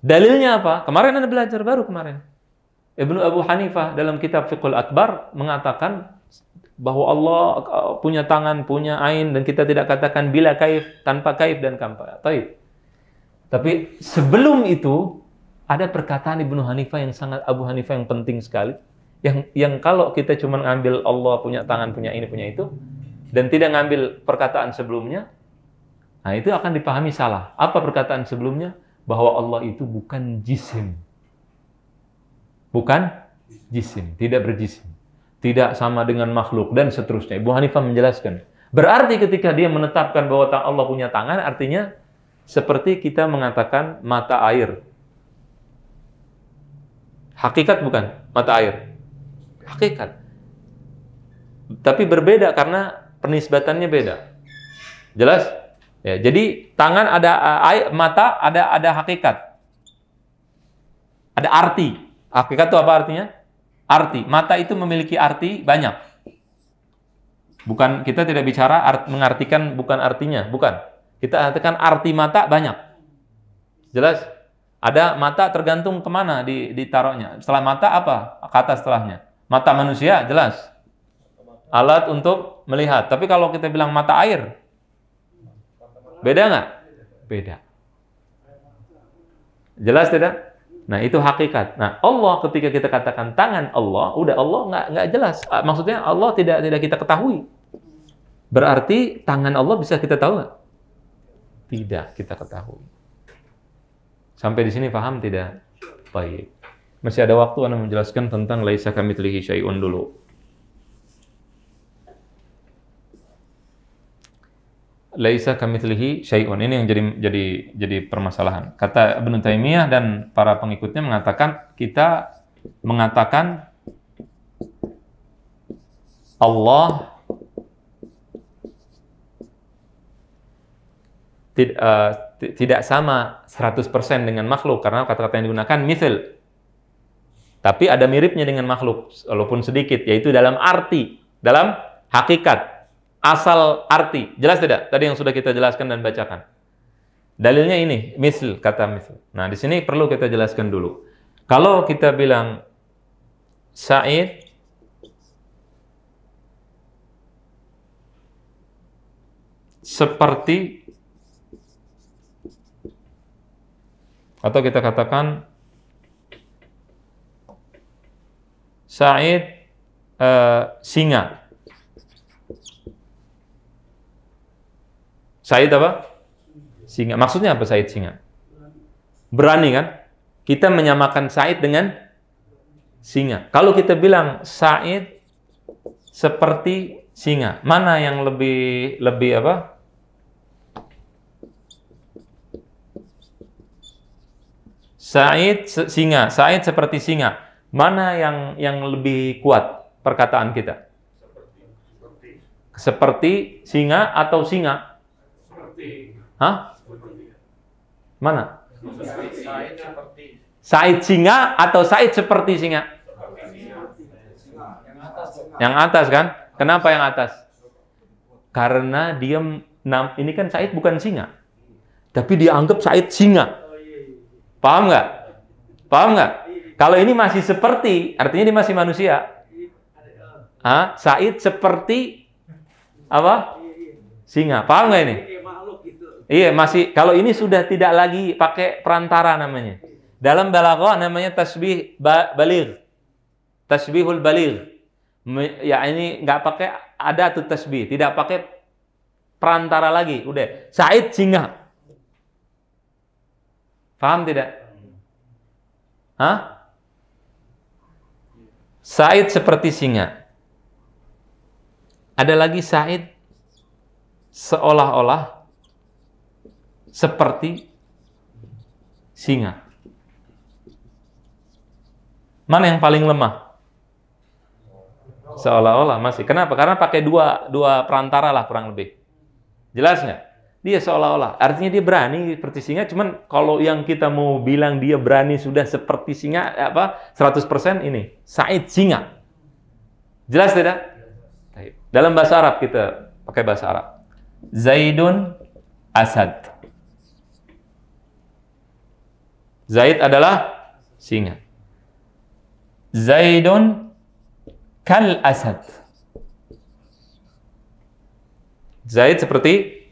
Dalilnya apa? Kemarin Anda belajar baru kemarin. Ibnu Abu Hanifah dalam kitab Fiqhul Akbar mengatakan bahwa Allah punya tangan, punya ain, dan kita tidak katakan bila kaif, tanpa kaif dan tanpa taib. Tapi sebelum itu ada perkataan Ibnu Hanifah yang sangat Abu Hanifah yang penting sekali. Yang kalau kita cuma ngambil Allah punya tangan, punya ini, punya itu, dan tidak ngambil perkataan sebelumnya, nah itu akan dipahami salah. Apa perkataan sebelumnya? Bahwa Allah itu bukan jisim. Bukan jisim, tidak berjisim. Tidak sama dengan makhluk, dan seterusnya. Ibu Hanifah menjelaskan. Berarti ketika dia menetapkan bahwa Allah punya tangan, artinya seperti kita mengatakan mata air. Hakikat bukan mata air. Hakikat. Tapi berbeda karena penisbatannya beda. Jelas? Ya, jadi tangan ada mata ada hakikat. Ada arti. Hakikat itu apa artinya? Arti. Mata itu memiliki arti banyak. Bukan, kita tidak bicara mengartikan bukan artinya, bukan. Kita artikan arti mata banyak. Jelas? Ada mata tergantung kemana ditaruhnya. Setelah mata apa? Kata setelahnya. Mata manusia jelas. Alat untuk melihat. Tapi kalau kita bilang mata air, beda nggak? Beda. Jelas tidak? Nah, itu hakikat. Nah, Allah ketika kita katakan tangan Allah, udah Allah nggak jelas. Maksudnya Allah tidak kita ketahui. Berarti tangan Allah bisa kita tahu nggak? Tidak kita ketahui. Sampai di sini paham tidak? Baik. Masih ada waktu Anda menjelaskan tentang laisa kamitslihi syai'un dulu. Laisa kamitslihi syai'un, ini yang jadi permasalahan. Kata Ibnu Taimiyah dan para pengikutnya mengatakan, kita mengatakan Allah tidak sama 100% dengan makhluk, karena kata-kata yang digunakan misal. Tapi ada miripnya dengan makhluk, walaupun sedikit, yaitu dalam arti, dalam hakikat. Asal arti. Jelas tidak? Tadi yang sudah kita jelaskan dan bacakan. Dalilnya ini, misal, kata misal. Nah, di sini perlu kita jelaskan dulu. Kalau kita bilang Said seperti, atau kita katakan Said singa. Said apa? Singa. Maksudnya apa Said singa? Berani kan? Kita menyamakan Said dengan singa. Kalau kita bilang Said seperti singa, mana yang lebih apa? Said singa, Said seperti singa. Mana yang lebih kuat perkataan kita? Seperti singa atau singa? Hah? Mana? Said singa atau Said seperti singa? Yang atas kan? Kenapa yang atas? Karena dia ini kan Said bukan singa, tapi dia anggap Said singa. Paham nggak? Paham nggak? Kalau ini masih seperti, artinya dia masih manusia. Hah? Said seperti apa? Singa. Paham nggak ini? Iya, masih. Kalau ini sudah tidak lagi pakai perantara namanya. Dalam balaghah namanya tasbih baligh. Tasbihul baligh. Ya ini nggak pakai ada tuh tasbih, tidak pakai perantara lagi. Udah, Said singa. Paham tidak? Hah? Said seperti singa. Ada lagi Said seolah-olah seperti singa. Mana yang paling lemah? Seolah-olah masih. Kenapa? Karena pakai dua perantara lah kurang lebih. Jelas nggak? Dia seolah-olah. Artinya dia berani seperti singa. Cuman kalau yang kita mau bilang dia berani sudah seperti singa, 100% ini. Said singa. Jelas tidak? Dalam bahasa Arab kita pakai bahasa Arab. Zaidun asad. Zaid adalah singa. Zaidun kal asad. Zaid seperti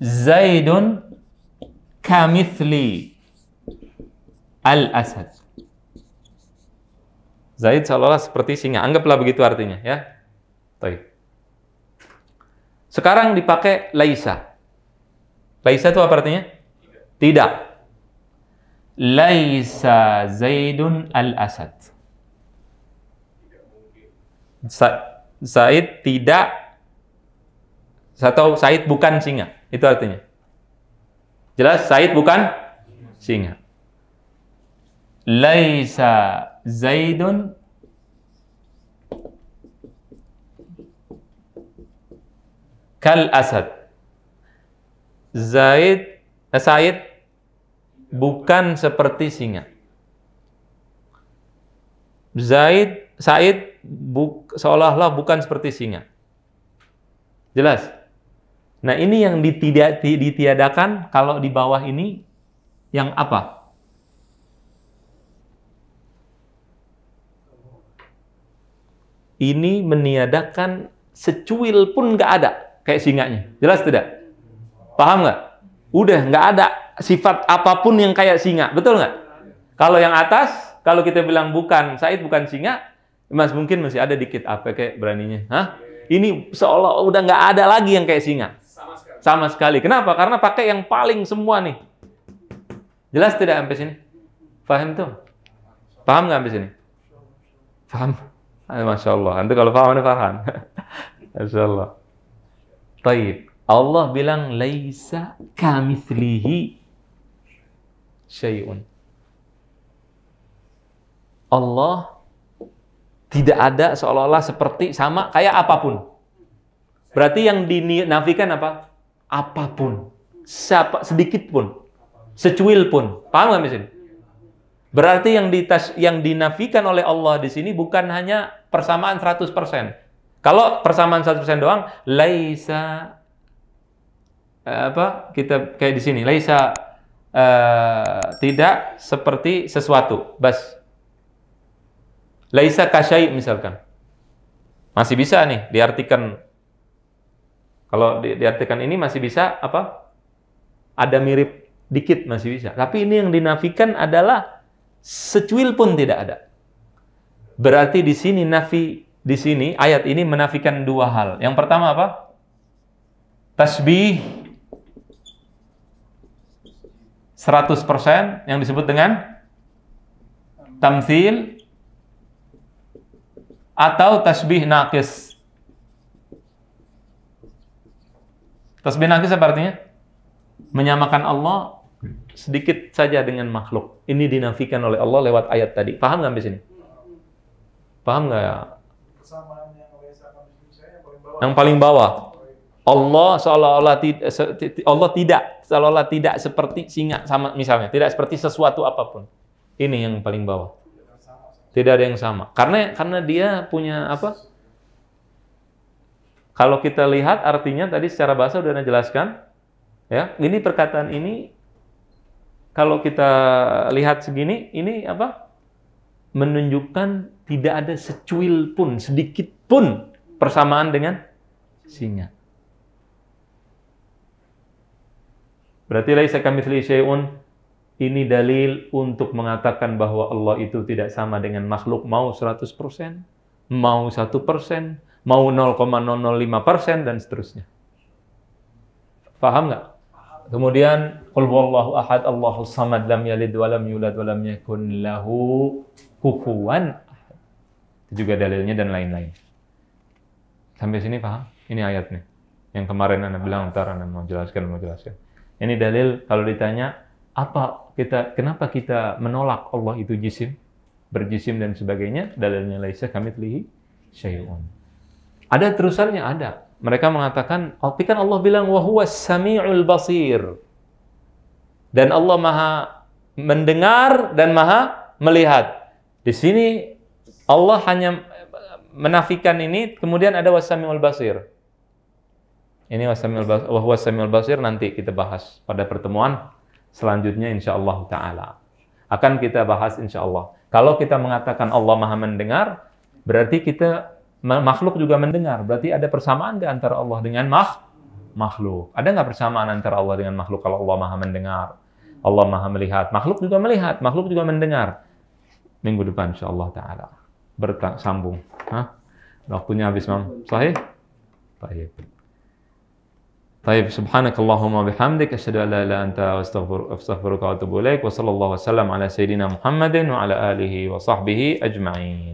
Zaidun kamithli al-asad. Zaid seolah-olah seperti singa. Anggaplah begitu artinya, ya. Baik. Sekarang dipakai laisa. Laisa itu apa artinya? Tidak. Laisa Zaidun al-asad. Zaid tidak, atau Said bukan singa. Itu artinya. Jelas, Said bukan singa. Laisa Zaidun kal asad. Said bukan seperti singa. Said seolah-olah bukan seperti singa. Jelas? Nah, ini yang ditiadakan kalau di bawah ini yang apa? Ini meniadakan secuil pun nggak ada kayak singanya. Jelas tidak? Paham nggak? Udah nggak ada sifat apapun yang kayak singa. Betul nggak? Kalau yang atas, kalau kita bilang bukan Said, bukan singa, mungkin masih ada dikit apa kayak beraninya. Hah? Ini seolah udah nggak ada lagi yang kayak singa. Sama sekali. Kenapa? Karena pakai yang paling semua nih. Jelas tidak sampai sini? Paham tuh? Paham nggak sampai sini? Paham? Masya Allah. Nanti kalau paham, ini paham. Masya Allah. Taib. Allah bilang, laisa kamitslihi syai'un. Allah tidak ada seolah-olah seperti sama kayak apapun. Berarti yang dinafikan apa? Apapun. Sedikit pun. Secuil pun. Paham nggak misalnya? Berarti yang dinafikan oleh Allah di sini bukan hanya persamaan 100%. Kalau persamaan 100% doang, laisa kita kayak di sini, laisa tidak seperti sesuatu. Bas. Laisa kasyai misalkan. Masih bisa nih diartikan. Kalau diartikan ini masih bisa apa? Ada mirip dikit masih bisa. Tapi ini yang dinafikan adalah secuil pun tidak ada. Berarti di sini ayat ini menafikan dua hal. Yang pertama apa? Tasbih 100% yang disebut dengan tamtsil atau tasbih naqis. Tasbih naqis apa artinya? Menyamakan Allah sedikit saja dengan makhluk. Ini dinafikan oleh Allah lewat ayat tadi. Paham nggak sampai sini? Paham nggak ya? Yang paling bawah. Allah seolah-olah tidak seperti singa sama misalnya, tidak seperti sesuatu apapun. Ini yang paling bawah. Tidak ada yang sama. Karena dia punya apa? Kalau kita lihat artinya tadi secara bahasa sudah dijelaskan, ya. Ini perkataan ini kalau kita lihat segini, ini apa? Menunjukkan tidak ada secuil pun, sedikit pun persamaan dengan singa. Berarti laisa kamitslihi syai'un, ini dalil untuk mengatakan bahwa Allah itu tidak sama dengan makhluk, mau 100%, mau 1%, mau 0,005% dan seterusnya. Paham nggak? Kemudian qul huwallahu ahad Allahus samad lam yalid wa lam yulad wa lam yakun lahu kufuwan ahad. Itu juga dalilnya dan lain-lain. Sampai sini paham? Ini ayatnya. Yang kemarin Anda bilang ntar Anda mau jelaskan. Ini dalil kalau ditanya kenapa kita menolak Allah itu jisim, berjisim dan sebagainya, dalilnya laisa kamitslihi syai'un. Ada terusannya, ada. Mereka mengatakan, tapi kan Allah bilang wa huwas samiul basir. Dan Allah Maha mendengar dan Maha melihat. Di sini Allah hanya menafikan ini, kemudian ada was-samiul basir. Ini was-samiul basir nanti kita bahas pada pertemuan selanjutnya insyaallah taala. Akan kita bahas insyaallah. Kalau kita mengatakan Allah Maha mendengar, berarti makhluk juga mendengar. Berarti ada persamaan di antara Allah dengan makhluk. Ada nggak persamaan antara Allah dengan makhluk kalau Allah Maha mendengar? Allah Maha melihat, makhluk juga melihat, makhluk juga mendengar. Minggu depan insyaallah taala bersambung. Waktunya habis, Mam. Sahih? Baik. Baik, subhanakallahumma bihamdik asyhadu an la ilaha illa anta astaghfiruka wa atubu ilaik wa sallallahu wasallam ala sayidina Muhammadin wa ala alihi wa sahbihi ajma'in.